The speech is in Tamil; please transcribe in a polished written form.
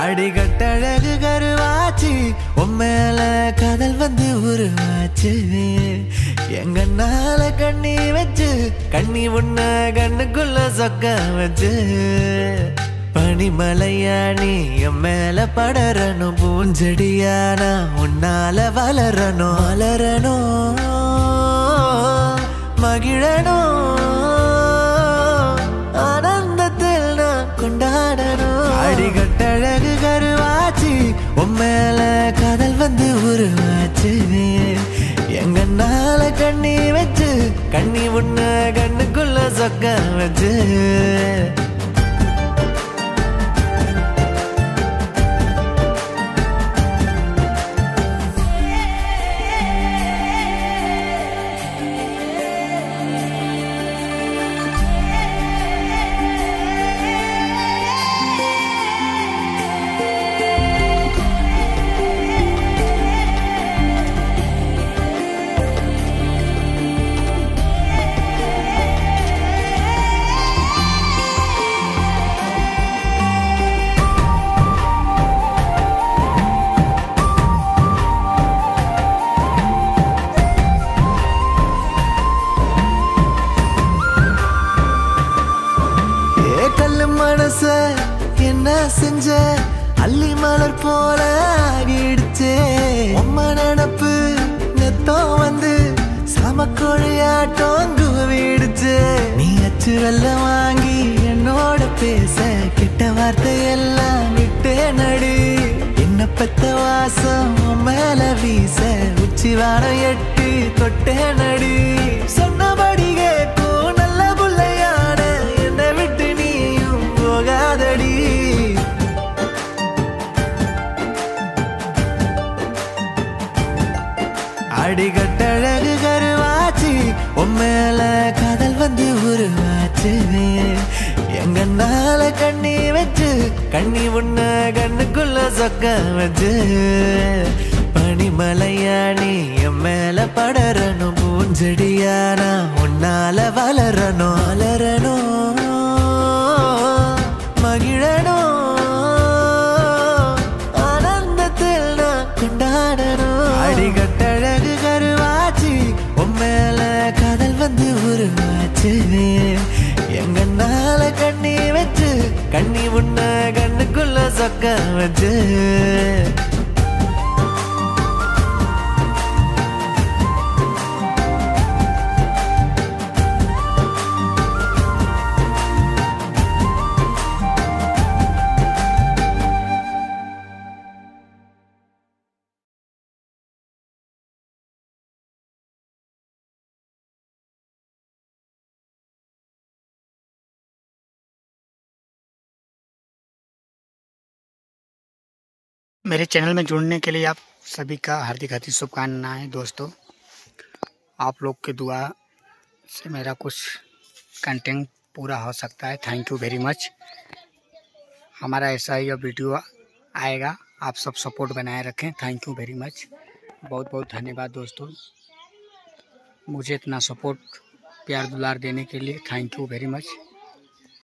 அடிகட்டழகு கருவாச்சு உம்மேல காதல் வந்து உருவாச்சு எங்கனால கண்ணி வச்சு கண்ணி உன்ன கண்ணுக்குள்ள சொக்க வச்சு பனிமலையா நீ என் மேல படரணும் பூஞ்செடியானா உன்னால வளரணும் வளரணும் மகிழணும் ஆனந்தத்தில் நான் கொண்டாடணும் அடிகட்டழகு கருவாச்சு உம்மேல காதல் வந்து உருவாச்சு எங்கனால கண்ணி வச்சு கண்ணி உன்ன கண்ணுக்குள்ள சொக்க வச்சு மனச என்ன செஞ்ச அள்ளி மலர் போல ஆகிடுச்சே உம்ம நினப்பு நெத்தோ வந்து சமக்கொழியாட்டம் குவிடுச்சு நீ அச்சு வெல்லம் வாங்கி என்னோட பேச கிட்ட வார்த்தை எல்லாம் விட்டே நடி என்ன பெத்த வாசம் மேல வீச உச்சி வாரம் எட்டி தொட்டே நடி சொன்னபடி கேட்கும் நல்ல புள்ளையான என்னை விட்டு நீயும் போகாதடி அடிகட்டழகு கருவாச்சு உம்மேல காதல் வந்து உருவாச்சு எங்கனால கண்ணி வச்சு கண்ணி உன்ன கண்ணுக்குள்ள சொக்க வச்சு பனிமலையா நீ என் மேல படரணும் பூஞ்செடியானா உன்னால வளரணும் வளரணும் மகிழணும் ஆனந்தத்தில் நான் கொண்டாடணும் அடிகட்டழகு கருவாச்சு உம்மேல காதல் வந்து உருவாச்சு எங்கனால கண்ணி வச்சு கண்ணி உன்ன கண்ணுக்குள்ள சொக்க வச்சு मेरे चैनल में जुड़ने के लिए आप सभी का हार्दिक हार्दिक शुभकामनाएं दोस्तों। आप लोग के दुआ से मेरा कुछ कंटेंट पूरा हो सकता है। Thank you very much. हमारा ऐसा ही वीडियो आएगा, आप सब सपोर्ट बनाए रखें। थैंक यू वेरी मच, बहुत बहुत धन्यवाद दोस्तों मुझे इतना सपोर्ट प्यार दुलार देने के लिए। Thank you very much.